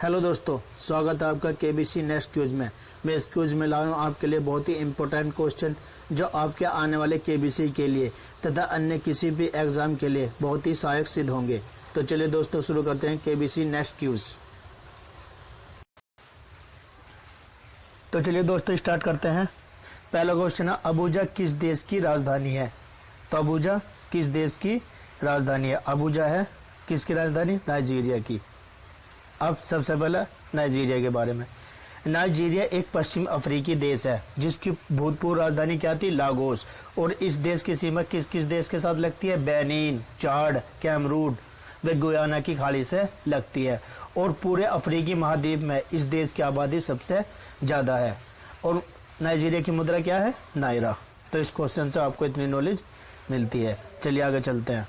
Hello दोस्तों, स्वागत है आपका केबीसी नेक्स्ट क्यूज में। मैं इस क्यूज में लाया हूँ आपके लिए बहुत ही इम्पोर्टेंट क्वेश्चन जो आपके आने वाले केबीसी के लिए तथा अन्य किसी भी एग्जाम के लिए बहुत ही सहायक सिद्ध होंगे। तो चलिए दोस्तों शुरू करते हैं केबीसी नेक्स्ट क्यूज। तो चलिए दोस्तों स्टार्ट करते हैं। पहला क्वेश्चन है, अबूजा किस देश की राजधानी है? तो अबूजा किस देश की राजधानी है? अबूजा है किसकी राजधानी? नाइजीरिया की। अब सबसे पहले नाइजीरिया के बारे में। नाइजीरिया एक पश्चिम अफ्रीकी देश है जिसकी भूतपूर्व राजधानी क्या थी? लागोस। और इस देश की सीमा किस किस देश के साथ लगती है? बेनिन, चाड, कैमरून व गुयाना की खाड़ी से लगती है। और पूरे अफ्रीकी महाद्वीप में इस देश की आबादी सबसे ज्यादा है। और नाइजीरिया की मुद्रा क्या है? नायरा। तो इस क्वेश्चन से आपको इतनी नॉलेज मिलती है। चलिए आगे चलते हैं।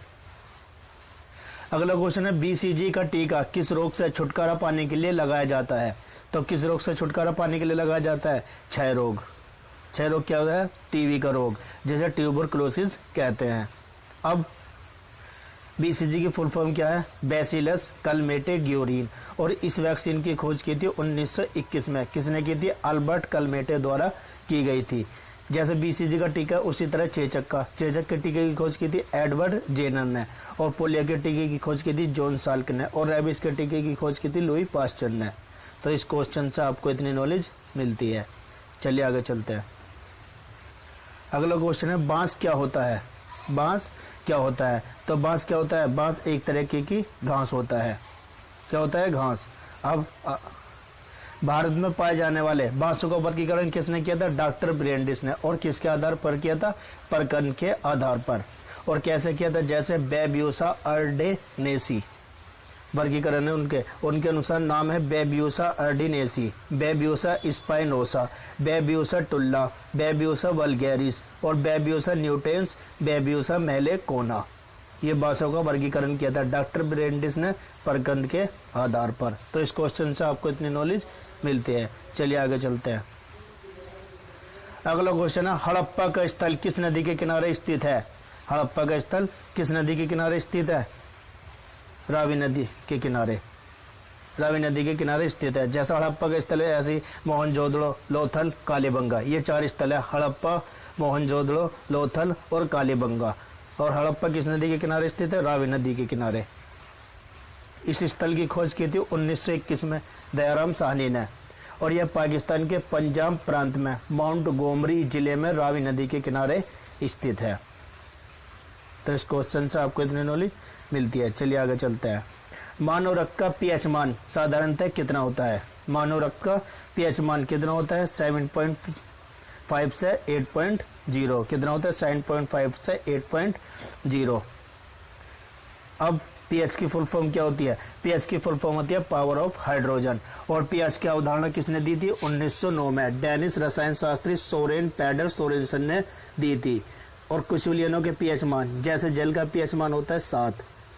अगला क्वेश्चन है, बीसीजी का टीका किस रोग से छुटकारा पाने के लिए लगाया जाता है? तो किस रोग से छुटकारा पाने के लिए लगाया जाता है? क्षय रोग। क्षय रोग क्या होता है? टीबी का रोग, जिसे ट्यूबरकुलोसिस कहते हैं। अब बीसीजी की फुल फॉर्म क्या है? बैसिलस कलमेटे-ग्योरिन। और इस वैक्सीन की खोज की थी 1921 में। किसने की थी? अल्बर्ट कलमेटे द्वारा की गई थी। जैसे बीसीजी का टीका उसी तरह चेचक के टीके की खोज की थी एडवर्ड जेनर ने। और पोलियो के टीके की खोज की थी जॉन साल्क ने। और रेबिस के टीके की खोज की थी लुई पास्चर ने। तो इस क्वेश्चन से आपको इतनी नॉलेज मिलती है। चलिए आगे चलते हैं। अगला क्वेश्चन है, बांस क्या होता है? बांस क्या होता है? तो बांस क्या होता है? बांस एक तरीके की घास होता है। क्या होता है? घास। अब भारत में पाए जाने वाले बांसों का वर्गीकरण किसने किया था? डॉक्टर ब्रेंडिस ने। और किसके आधार पर किया था? प्रकरण के आधार पर। और कैसे किया था? जैसे बेब्यूसा अर्डेनेसी वर्गीकरण है उनके अनुसार नाम है बेब्यूसा अर्डिनेसी, बेब्यूसा स्पाइनोसा, बेब्यूसा टुल्ला, बेब्यूसा वल्गैरिस और बेब्यूसा न्यूटेंस, बेब्यूसा मेलेकोना। ये बांसों का वर्गीकरण किया था डॉक्टर ब्रेंडिस ने प्रकरण के आधार पर। तो इस क्वेश्चन से आपको इतनी नॉलेज मिलती है। चलिए आगे चलते हैं। अगला क्वेश्चन है, हड़प्पा का स्थल किस नदी के किनारे स्थित है? हड़प्पा का स्थल किस नदी के किनारे स्थित है? रावी नदी के किनारे। रावी नदी के किनारे स्थित है। जैसा हड़प्पा का स्थल है ऐसे ही मोहनजोदड़ो, लोथल, कालीबंगा, ये 4 स्थल है। हड़प्पा, मोहनजोदड़ो, लोथल और कालीबंगा। और हड़प्पा किस नदी के किनारे स्थित है? रावी नदी के किनारे। इस स्थल की खोज की थी 1921 में दयाराम साहनी ने। और यह पाकिस्तान के पंजाब प्रांत में माउंट गोमरी जिले में रावी नदी के किनारे स्थित है। तो इस क्वेश्चन से आपको इतनी नॉलेज मिलती है। चलिए आगे चलते हैं। मानव रक्त का पीएच मान साधारणतः कितना होता है? मानव रक्त का पीएच मान कितना होता है? 7.5 से 8.0। कितना होता है? 7.5 से 8.0। अब पीएच की फुल फॉर्म क्या होती है? पीएच की फुल फॉर्म होती है पावर ऑफ हाइड्रोजन। और पीएच की अवधारणा किसने दी थी? 1909 में डेनिश रसायन शास्त्री सोरेन पैडर सोरेनसन ने दी थी। और कुछ विलयनों के पीएच मान, जैसे जल का पीएच मान होता है 7,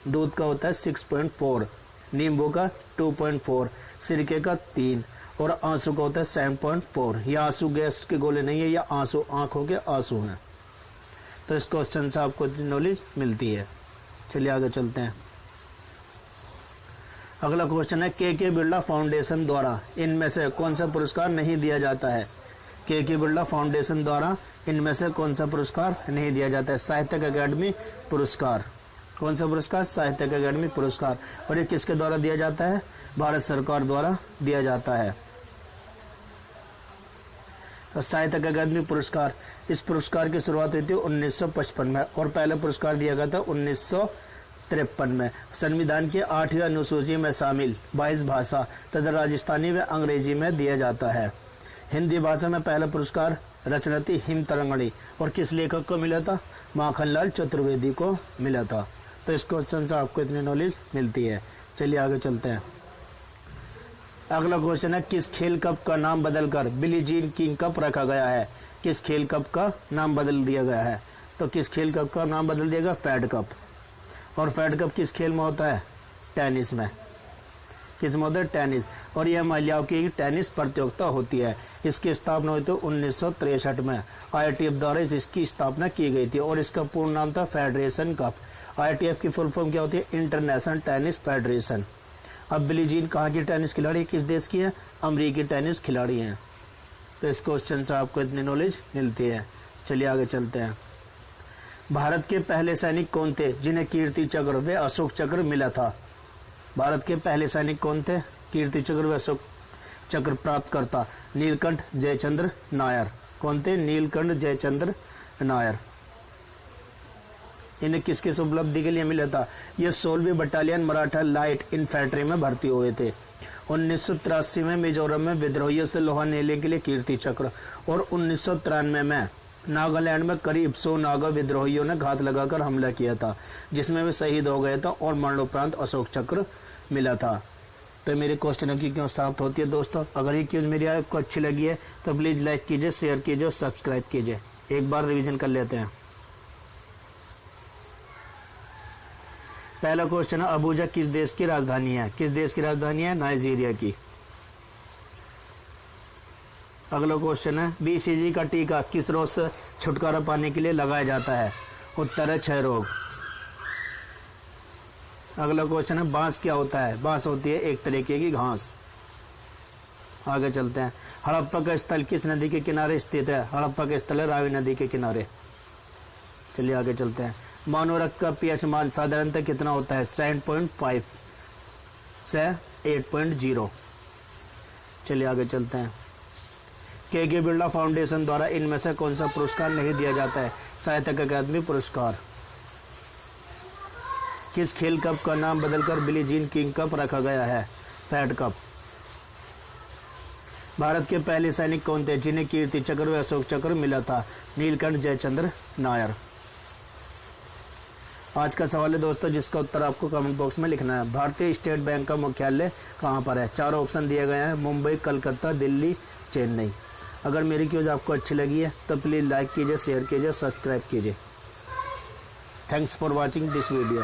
दूध का होता है 6.4, नींबू का 2.4, सिरके का 3 और आंसू का होता है 7.4। यह आंसू गैस के गोले नहीं है, यह आंसू आंखों के आंसू हैं। तो इस क्वेश्चन से आपको नॉलेज मिलती है। चलिए आगे चलते हैं। अगला क्वेश्चन है, के बिरला फाउंडेशन द्वारा इनमें से कौन सा पुरस्कार नहीं दिया जाता है? के बिरला फाउंडेशन द्वारा इनमें से कौन सा पुरस्कार नहीं दिया जाता है? साहित्यिक अकादमी पुरस्कार। कौन सा पुरस्कार? साहित्यिक अकादमी पुरस्कार। और ये किसके द्वारा दिया जाता है? भारत सरकार द्वारा दिया जाता है। तो साहित्यिक अकादमी पुरस्कार, इस पुरस्कार की शुरुआत हुई थी 1955 में और पहला पुरस्कार दिया गया था 1953 में। संविधान की 8वीं अनुसूची में शामिल 22 भाषा तथा राजस्थानी व अंग्रेजी में दिया जाता है। हिंदी भाषा में पहला पुरस्कार रचना थी हिम तरंगणी। और किस लेखक को मिला था? माखनलाल चतुर्वेदी को मिला था। तो इस क्वेश्चन से आपको इतनी नॉलेज मिलती है। चलिए आगे चलते हैं। अगला क्वेश्चन है, किस खेल कप का नाम बदलकर बिली जीन किंग कप रखा गया है? किस खेल कप का नाम बदल दिया गया है? तो किस खेल कप का नाम बदल दिया गया? Fed Cup. और फेड कप किस खेल में होता है? टेनिस में। किस में होता है? टेनिस। और यह महिलाओं की टेनिस प्रतियोगिता होती है। इसकी स्थापना हुई थी 1963 में। IITF द्वारा इसकी स्थापना की गई थी और इसका पूर्ण नाम था फेडरेशन कप। IITF की फुल फॉर्म क्या होती है? International tennis federation. अब बिली जीन कहाँ की टेनिस खिलाड़ी, किस देश की है, अमेरिकी टेनिस खिलाड़ी हैं। तो इस क्वेश्चन से आपको इतनी नॉलेज मिलती है। चलिए आगे चलते हैं। भारत के पहले सैनिक कौन थे जिन्हें कीर्ति चक्र व अशोक चक्र मिला था? भारत के पहले सैनिक कौन थे कीर्ति चक्र व अशोक चक्र प्राप्त करता? नीलकंठ जयचंद्र नायर। कौन थे? नीलकंठ जयचंद्र नायर। इन्हें किस किस उपलब्धि के लिए मिला था? ये 16वीं बटालियन मराठा लाइट इन्फेंट्री में भर्ती हुए थे। 1983 में मिजोरम में विद्रोहियों से लोहा लेने के लिए कीर्ति चक्र, और 1993 में नागालैंड में करीब 100 नागा विद्रोहियों ने घात लगाकर हमला किया था, जिसमें वे शहीद हो गए था और मरणोपरांत अशोक चक्र मिला था। तो मेरे क्वेश्चन की क्यों समाप्त होती है दोस्तों। अगर ये क्यूज मेरी आपको अच्छी लगी है तो प्लीज़ लाइक कीजिए, शेयर कीजिए और सब्सक्राइब कीजिए। एक बार रिवीजन कर लेते हैं। पहला क्वेश्चन है अबूजा किस देश की राजधानी है? किस देश की राजधानी है? नाइजीरिया की। अगला क्वेश्चन है बीसीजी का टीका किस रोग से छुटकारा पाने के लिए लगाया जाता है? उत्तर है क्षय रोग। अगला क्वेश्चन है बांस क्या होता है? बांस होती है एक तरीके की घास। आगे चलते हैं। हड़प्पा का स्थल किस नदी के किनारे स्थित है? हड़प्पा का स्थल है रावी नदी के किनारे। चलिए आगे चलते हैं। मानव रक्त का पीएच मान साधारणतः कितना होता है? 7.5 से 8.0। चलिए आगे चलते हैं। के बिरला फाउंडेशन द्वारा इनमें से कौन सा पुरस्कार नहीं दिया जाता है? साहित्यिक अकादमी पुरस्कार। किस खेल कप का नाम बदलकर बिली जीन किंग कप रखा गया है? Fat cup. भारत के पहले सैनिक कौन थे जिन्हें कीर्ति चक्र व अशोक चक्र मिला था? नीलकंठ जयचंद्र नायर। आज का सवाल है दोस्तों जिसका उत्तर आपको कमेंट बॉक्स में लिखना है। भारतीय स्टेट बैंक का मुख्यालय कहाँ पर है? चारों ऑप्शन दिए गए हैं, मुंबई, कलकत्ता, दिल्ली, चेन्नई। अगर मेरी क्यूज आपको अच्छी लगी है तो प्लीज़ लाइक कीजिए, शेयर कीजिए, सब्सक्राइब कीजिए। Thanks for watching this video.